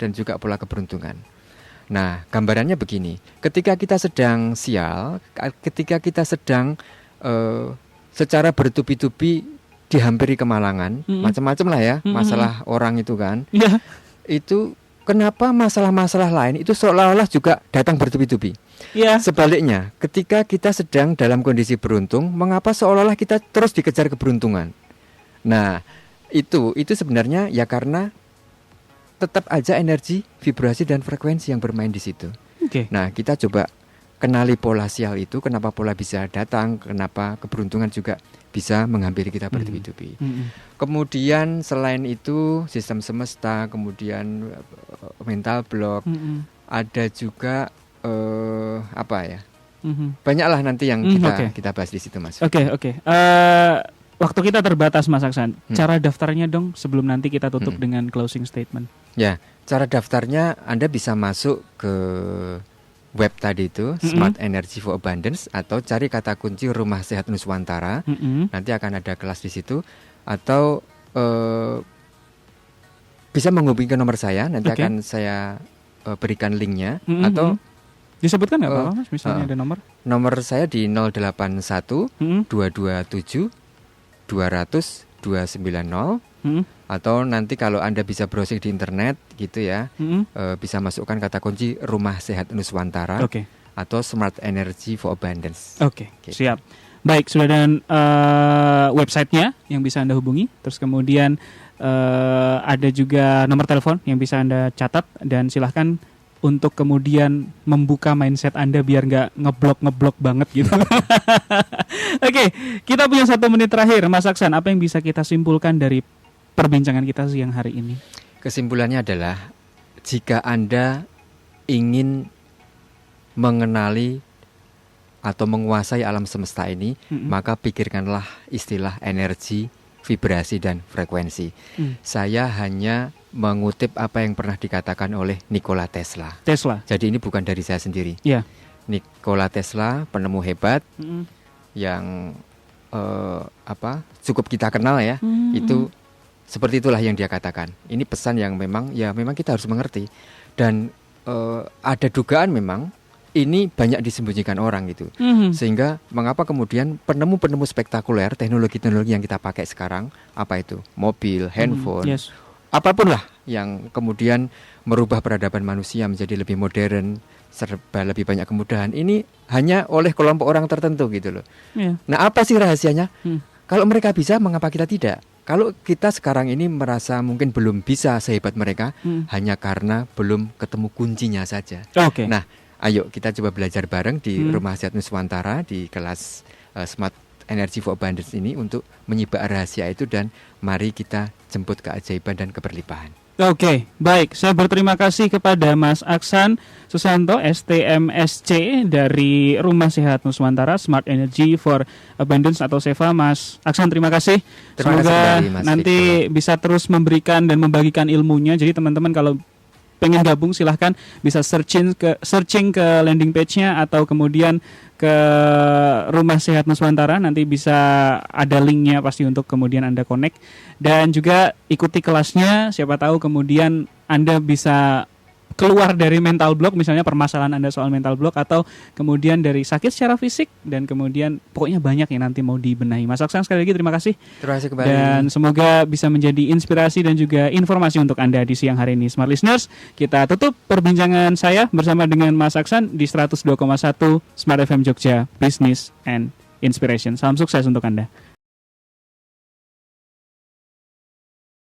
dan juga pola keberuntungan. Nah, gambarannya begini. Ketika kita sedang sial, ketika kita sedang secara bertubi-tubi dihampiri kemalangan, macam-macam lah ya, masalah orang itu kan. Itu kenapa masalah-masalah lain itu seolah-olah juga datang bertubi-tubi. Sebaliknya, ketika kita sedang dalam kondisi beruntung, mengapa seolah-olah kita terus dikejar keberuntungan? Nah, itu sebenarnya ya karena tetap aja energi, vibrasi, dan frekuensi yang bermain di situ. Nah, kita coba kenali pola sial itu, kenapa pola bisa datang, kenapa keberuntungan juga bisa menghampiri kita bertubi-tubi. Kemudian selain itu sistem semesta, kemudian mental block, ada juga banyaklah nanti yang kita bahas di situ, Mas. Waktu kita terbatas, Mas Aksan. Cara daftarnya dong sebelum nanti kita tutup dengan closing statement. Ya, cara daftarnya Anda bisa masuk ke web tadi itu, Smart Energy for Abundance, atau cari kata kunci Rumah Sehat Nuswantara. Nanti akan ada kelas di situ, atau bisa menghubungi ke nomor saya. Nanti akan saya berikan linknya, atau disebutkan nggak apa-apa, Mas? Misalnya ada nomor? Nomor saya di 081 227 200 290. Atau nanti kalau Anda bisa browsing di internet gitu ya, bisa masukkan kata kunci Rumah Sehat Nuswantara, atau Smart Energy for Abundance. Gitu. Siap. Baik, sudah ada websitenya yang bisa Anda hubungi. Terus kemudian ada juga nomor telepon yang bisa Anda catat, dan silahkan untuk kemudian membuka mindset Anda biar nggak ngeblok banget gitu. Oke, kita punya 1 menit terakhir, Mas Aksan. Apa yang bisa kita simpulkan dari perbincangan kita siang hari ini? Kesimpulannya adalah, jika Anda ingin mengenali atau menguasai alam semesta ini, maka pikirkanlah istilah energi, vibrasi, dan frekuensi. Saya hanya mengutip apa yang pernah dikatakan oleh Nikola Tesla. Jadi ini bukan dari saya sendiri. Nikola Tesla, penemu hebat yang cukup kita kenal ya. Itu seperti itulah yang dia katakan. Ini pesan yang memang kita harus mengerti. Dan ada dugaan memang ini banyak disembunyikan orang gitu. Sehingga mengapa kemudian penemu-penemu spektakuler, teknologi-teknologi yang kita pakai sekarang, apa itu? Mobil, handphone, apapun lah yang kemudian merubah peradaban manusia menjadi lebih modern, serba lebih banyak kemudahan. Ini hanya oleh kelompok orang tertentu gitu loh. Nah, apa sih rahasianya? Kalau mereka bisa, mengapa kita tidak? Kalau kita sekarang ini merasa mungkin belum bisa sehebat mereka, hanya karena belum ketemu kuncinya saja. Nah, ayo kita coba belajar bareng di Rumah Sehat Nuswantara di kelas Smart Energy for Abundance ini untuk menyibak rahasia itu, dan mari kita jemput keajaiban dan keberlimpahan. Baik. Saya berterima kasih kepada Mas Aksan Susanto, STMSC dari Rumah Sehat Nuswantara, Smart Energy for Abundance atau SEVA. Mas Aksan, terima kasih. Semoga nanti bisa terus memberikan dan membagikan ilmunya. Jadi teman-teman kalau pengen gabung silahkan bisa searching ke landing page-nya, atau kemudian ke Rumah Sehat Nuswantara, nanti bisa ada linknya pasti untuk kemudian Anda connect, dan juga ikuti kelasnya. Siapa tahu kemudian Anda bisa keluar dari mental block, misalnya permasalahan Anda soal mental block, atau kemudian dari sakit secara fisik, dan kemudian pokoknya banyak yang nanti mau dibenahi. Mas Aksan, sekali lagi terima kasih. Terima kasih kembali. Dan semoga bisa menjadi inspirasi dan juga informasi untuk Anda di siang hari ini. Smart Listeners, kita tutup perbincangan saya bersama dengan Mas Aksan di 102,1 Smart FM Jogja, Business and Inspiration. Salam sukses untuk Anda.